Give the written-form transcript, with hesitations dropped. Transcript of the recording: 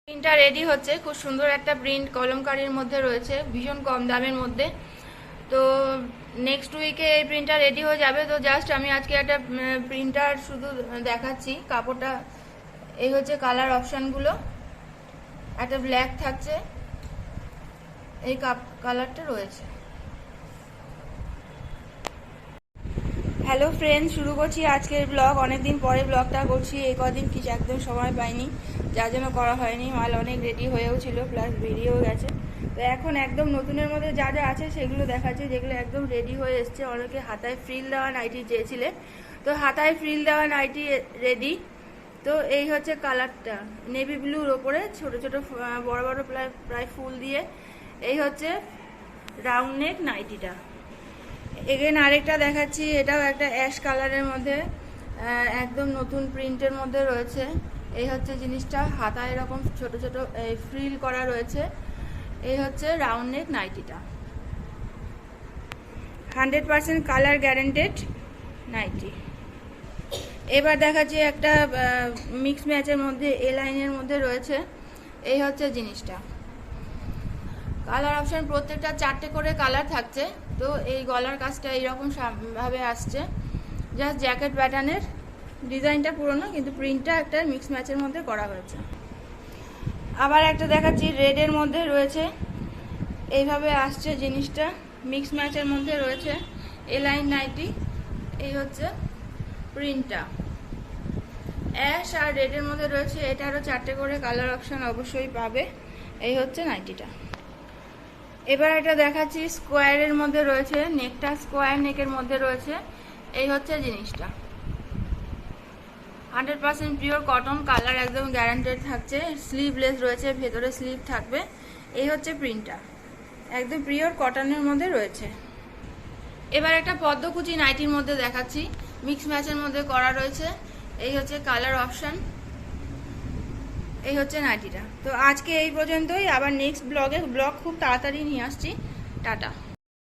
প্রিন্টটা রেডি হচ্ছে। খুব সুন্দর একটা প্রিন্ট কলমকারীর মধ্যে রয়েছে, ভীষণ কম দামের মধ্যে। তো নেক্সট উইকে এই প্রিন্টটা রেডি হয়ে যাবে। তো জাস্ট আমি আজকে একটা প্রিন্টার শুধু দেখাচ্ছি। কাপড়টা এই হচ্ছে, কালার অপশানগুলো একটা ব্ল্যাক থাকছে, এই কালারটা রয়েছে। হ্যালো ফ্রেন্ডস, শুরু করছি আজকের ব্লগ। অনেকদিন পরে ব্লগটা করছি, এই কদিন কিছু একদম সময় পাইনি, যার জন্য করা হয়নি। মাল অনেক রেডি হয়েও ছিল, প্লাস বেরিয়েও গেছে। তো এখন একদম নতুনের মধ্যে যা যা আছে সেগুলো দেখাচ্ছি, যেগুলো একদম রেডি হয়ে এসছে। অনেকে হাতায় ফ্রিল দেওয়া নাইটি চেয়েছিলেন, তো হাতায় ফ্রিল দেওয়া নাইটি রেডি। তো এই হচ্ছে কালারটা, নেভি ব্লুর ওপরে ছোট ছোট বড় বড় প্রায় ফুল দিয়ে। এই হচ্ছে রাউন্ড নেক নাইটিটা। এগেন আরেকটা দেখাচ্ছি, এটাও একটা অ্যাশ কালারের মধ্যে, একদম নতুন প্রিন্টের মধ্যে রয়েছে। এই হচ্ছে জিনিসটা, হাতায় এরকম ছোট ছোট ফ্রিল করা রয়েছে। এই হচ্ছে রাউন্ড নেক নাইটিটা, 100% কালার গ্যারেন্টেড নাইটি। এবার দেখাচ্ছি একটা মিক্স ম্যাচের মধ্যে, এ লাইনের মধ্যে রয়েছে। এই হচ্ছে জিনিসটা, কালার অপশন প্রত্যেকটা 4টে করে কালার থাকছে। তো এই গলার কাজটা এইরকম ভাবে আসছে, জাস্ট জ্যাকেট প্যাটার্নের। ডিজাইনটা পুরনো, কিন্তু প্রিন্টটা একটা মিক্স ম্যাচের মধ্যে করা হয়েছে। আবার একটা দেখাচ্ছি, রেডের মধ্যে রয়েছে, এইভাবে আসছে জিনিসটা, মিক্স ম্যাচের মধ্যে রয়েছে। এ লাইন নাইটি, এই হচ্ছে প্রিন্টটা, অ্যাশ আর রেডের মধ্যে রয়েছে। এটারও 4টে করে কালার অপশন অবশ্যই পাবে। এই হচ্ছে নাইটিটা। এবার এটা দেখাচ্ছি, স্কোয়ারের মধ্যে রয়েছে, নেকটা স্কোয়ার নেকের মধ্যে রয়েছে। এই হচ্ছে জিনিসটা, 100% পিওর কটন, কালার একদম গ্যারান্টেড থাকছে। স্লিভলেস রয়েছে, ভেতরে স্লিভ থাকবে। এই হচ্ছে প্রিন্টটা, একদম পিওর কটনের মধ্যে রয়েছে। এবার একটা পদ্মকুচি নাইটির মধ্যে দেখাচ্ছি, মিক্স ম্যাচের মধ্যে করা রয়েছে। এই হচ্ছে কালার অপশন, এই হচ্ছে নাইটিটা। তো আজকে এই পর্যন্তই, আবার নেক্সট ব্লগ খুব তাড়াতাড়ি নিয়ে আসছি। টাটা।